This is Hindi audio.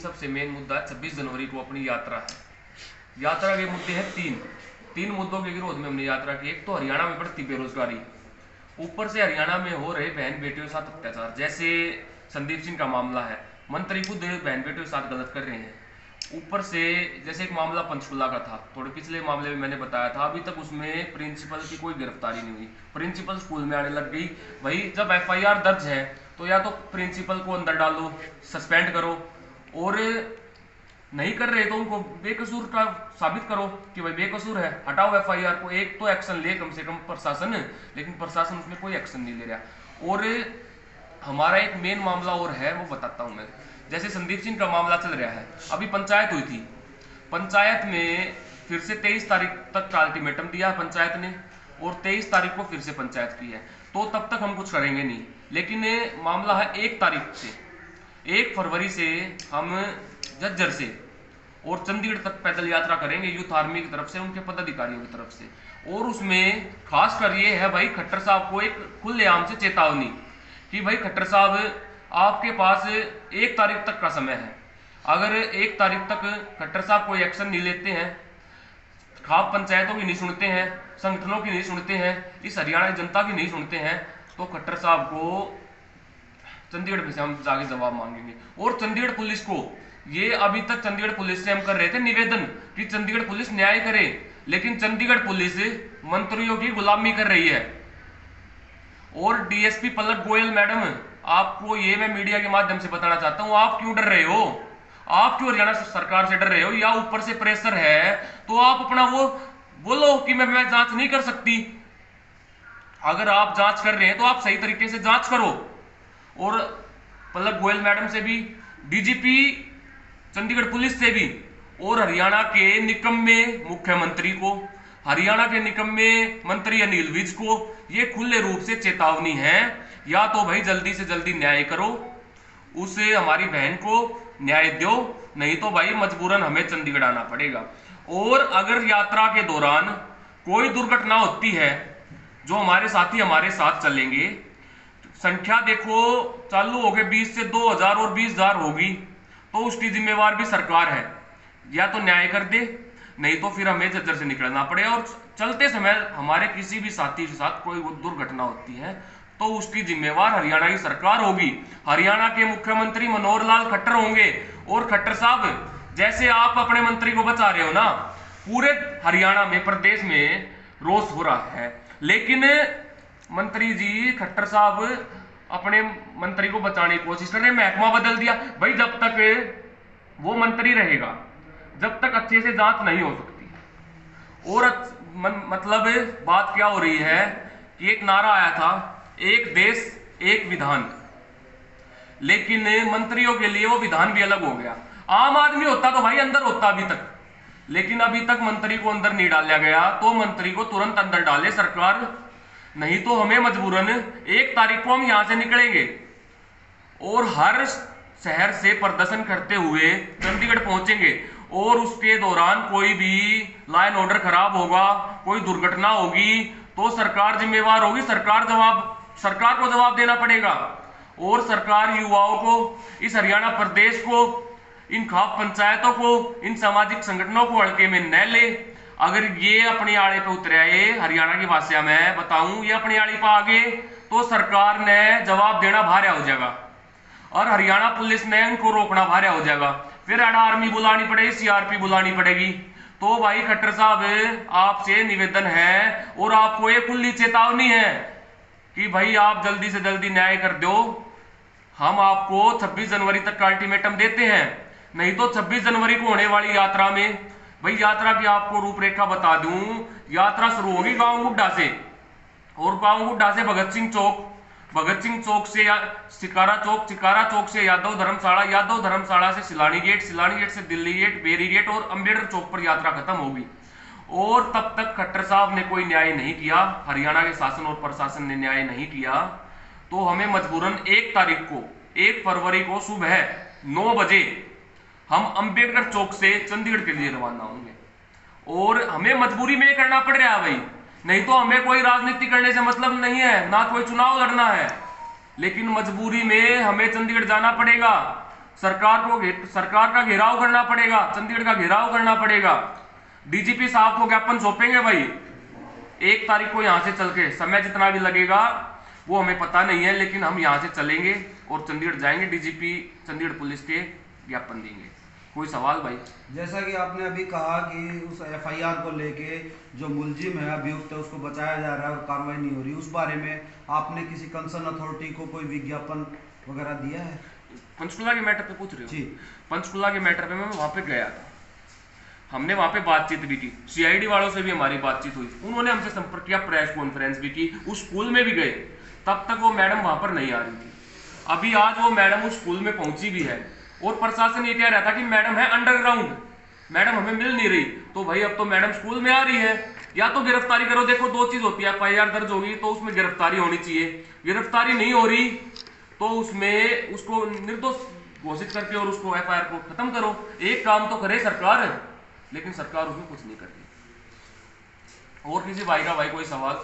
सबसे मेन मुद्दा है 26 जनवरी को अपनी यात्रा है। यात्रा के मुद्दे हैं तीन मुद्दों के विरोध में हमने यात्रा की। एक तो हरियाणा में बढ़ती बेरोजगारी, ऊपर से हरियाणा में हो रहे बहन बेटियों के साथ अत्याचार, जैसे संदीप सिंह का मामला है, मंत्री खुद बहन बेटियों के साथ गलत कर रहे हैं। ऊपर से जैसे एक मामला पंचकुला का था, थोड़े पिछले मामले में मैंने बताया था, अभी तक उसमें प्रिंसिपल की कोई गिरफ्तारी नहीं हुई। प्रिंसिपल स्कूल में आने लग गई। भाई जब एफआईआर दर्ज है तो या तो प्रिंसिपल को अंदर डालो, सस्पेंड करो, और नहीं कर रहे तो उनको बेकसूर का साबित करो कि भाई बेकसूर है, हटाओ एफआईआर को। एक तो एक्शन ले कम से कम प्रशासन, लेकिन प्रशासन उसमें कोई एक्शन नहीं ले रहा। और हमारा एक मेन मामला और है, वो बताता हूं मैं। जैसे संदीप सिंह का मामला चल रहा है, अभी पंचायत हुई थी, पंचायत में फिर से 23 तारीख तक का अल्टीमेटम दिया पंचायत ने, और 23 तारीख को फिर से पंचायत की है, तो तब तक हम कुछ करेंगे नहीं। लेकिन मामला है 1 तारीख से, 1 फरवरी से हम झज्जर से और चंडीगढ़ तक पैदल यात्रा करेंगे, यूथ आर्मी की तरफ से, उनके पदाधिकारियों की तरफ से। और उसमें खासकर ये है भाई, खट्टर साहब को एक खुलेआम से चेतावनी कि भाई खट्टर साहब, आपके पास 1 तारीख तक का समय है। अगर 1 तारीख तक खट्टर साहब कोई एक्शन नहीं लेते हैं, खाप पंचायतों की नहीं सुनते हैं, संगठनों की नहीं सुनते हैं, इस हरियाणा की जनता की नहीं सुनते हैं, तो खट्टर साहब को चंडीगढ़ में से हम जाके जवाब मांगेंगे। और चंडीगढ़ पुलिस को, ये अभी तक चंडीगढ़ पुलिस से हम कर रहे थे निवेदन कि चंडीगढ़ पुलिस न्याय करे, लेकिन चंडीगढ़ पुलिस मंत्रियों की गुलामी कर रही है। और डीएसपी पलक गोयल मैडम, आपको ये मैं मीडिया के माध्यम से बताना चाहता हूं, आप क्यों डर रहे हो? आप क्यों हरियाणा सरकार से डर रहे हो? या ऊपर से प्रेशर है तो आप अपना वो बोलो कि मैं जांच नहीं कर सकती। अगर आप जांच कर रहे हैं तो आप सही तरीके से जांच करो। और पलक गोयल मैडम से भी, डीजीपी चंडीगढ़ पुलिस से भी, और हरियाणा के निकम्मे मुख्यमंत्री को, हरियाणा के निकम्मे मंत्री अनिल विज को ये खुले रूप से चेतावनी है, या तो भाई जल्दी से जल्दी न्याय करो, उसे हमारी बहन को न्याय दो, नहीं तो भाई मजबूरन हमें चंडीगढ़ आना पड़ेगा। और अगर यात्रा के दौरान कोई दुर्घटना होती है, जो हमारे साथी हमारे साथ चलेंगे, संख्या देखो चालू हो गए 20 से 2000 और 20,000 होगी, तो उसकी जिम्मेवार भी सरकार है। या तो न्याय कर दे, नहीं तो फिर हमें झज्जर से निकलना पड़े। और चलते समय हमारे किसी भी साथी के साथ कोई दुर्घटना होती है तो उसकी जिम्मेवार हरियाणा की सरकार होगी, हरियाणा के मुख्यमंत्री मनोहर लाल खट्टर होंगे। और खट्टर साहब, जैसे आप अपने मंत्री को बचा रहे हो ना, पूरे हरियाणा में, प्रदेश में रोष हो रहा है, लेकिन मंत्री जी खट्टर साहब अपने मंत्री को बचाने की कोशिश कर रहे हैं, महकमा बदल दिया। भाई जब तक वो मंत्री रहेगा, जब तक अच्छे से जांच नहीं हो सकती। और मतलब बात क्या हो रही है कि एक नारा आया था, एक देश एक विधान, लेकिन मंत्रियों के लिए वो विधान भी अलग हो गया। आम आदमी होता तो भाई अंदर होता अभी तक, लेकिन अभी तक मंत्री को अंदर नहीं डाला गया, तो मंत्री को तुरंत अंदर डाले सरकार, नहीं तो हमें मजबूरन 1 तारीख को हम यहां से निकलेंगे और हर शहर से प्रदर्शन करते हुए चंडीगढ़ पहुंचेंगे। और उसके दौरान कोई भी लाइन ऑर्डर खराब होगा, कोई दुर्घटना होगी, तो सरकार जिम्मेवार होगी, सरकार को जवाब देना पड़ेगा। और सरकार युवाओं को, इस हरियाणा प्रदेश को, इन खाप पंचायतों को, इन सामाजिक संगठनों को हल्के में न ले। अगर ये अपनी आड़े पे उतरे आए, हरियाणा की भाषा में बताऊं, ये अपनी आड़ी पे आ गए तो सरकार ने जवाब देना भारी हो जाएगा, और हरियाणा पुलिस ने इनको रोकना भारी हो जाएगा। फिर आर्मी बुलानी पड़ेगी, सीआरपी बुलानी पड़ेगी। तो भाई खट्टर साहब, आपसे निवेदन है और आपको एक खुली चेतावनी है कि भाई आप जल्दी से जल्दी न्याय कर दो। हम आपको 26 जनवरी तक का अल्टीमेटम देते हैं, नहीं तो 26 जनवरी को होने वाली यात्रा में, भाई यात्रा की आपको रूपरेखा बता दूं, यात्रा शुरू होगी गांव गुड्डा से, और गांव गुड्डा से भगत सिंह चौक से चिकारा चौक से यादव धर्मशाला से सिलानी गेट से दिल्ली गेट, बेरी गेट और अंबेडकर चौक पर यात्रा खत्म होगी। और तब तक खट्टर साहब ने कोई न्याय नहीं किया, हरियाणा के शासन और प्रशासन ने न्याय नहीं किया, तो हमें मजबूरन 1 तारीख को, 1 फरवरी को सुबह 9 बजे हम अंबेडकर चौक से चंडीगढ़ के लिए रवाना होंगे। और हमें मजबूरी में करना पड़ रहा है भाई, नहीं तो हमें कोई राजनीति करने से मतलब नहीं है, ना कोई चुनाव लड़ना है, लेकिन मजबूरी में हमें चंडीगढ़ जाना पड़ेगा। सरकार का घेराव करना पड़ेगा, चंडीगढ़ का घेराव करना पड़ेगा। डीजीपी साहब को ज्ञापन सौंपेंगे भाई 1 तारीख को। यहां से चल के समय जितना भी लगेगा वो हमें पता नहीं है, लेकिन हम यहां से चलेंगे और चंडीगढ़ जाएंगे, डीजीपी चंडीगढ़ पुलिस के ज्ञापन देंगे। कोई सवाल भाई? जैसा कि आपने अभी कहा कि उस एफआईआर को लेके जो मुलजिम है, अभियुक्त है, उसको बचाया जा रहा है और कार्रवाई नहीं हो रही, उस बारे में आपने किसी कंसर्न अथॉरिटी को कोई विज्ञापन वगैरह दिया है? पंचकुला के मैटर पे पूछ रहे हो? जी। पंचकुला के मैटर पे मैं वहां पे गया था, हमने वहां पे बातचीत भी की, सीआईडी वालों से भी हमारी बातचीत हुई, उन्होंने हमसे संपर्क किया, प्रेस कॉन्फ्रेंस भी की, उस स्कूल में भी गए, तब तक वो मैडम वहां पर नहीं आ रही थी। अभी आज वो मैडम उस स्कूल में पहुंची भी है और प्रशासन ये कह रहा था कि मैडम है अंडरग्राउंड, मैडम हमें मिल नहीं रही। तो भाई अब तो मैडम स्कूल में आ रही है, या तो गिरफ्तारी करो। देखो 2 चीज होती है, एफआईआर दर्ज होगी तो उसमें गिरफ्तारी होनी चाहिए, गिरफ्तारी नहीं हो रही तो उसमें उसको निर्दोष घोषित करके और उसको एफआईआर को खत्म करो। एक काम तो करे सरकार, लेकिन सरकार उसमें कुछ नहीं करती। और किसी भाई का भाई कोई सवाल?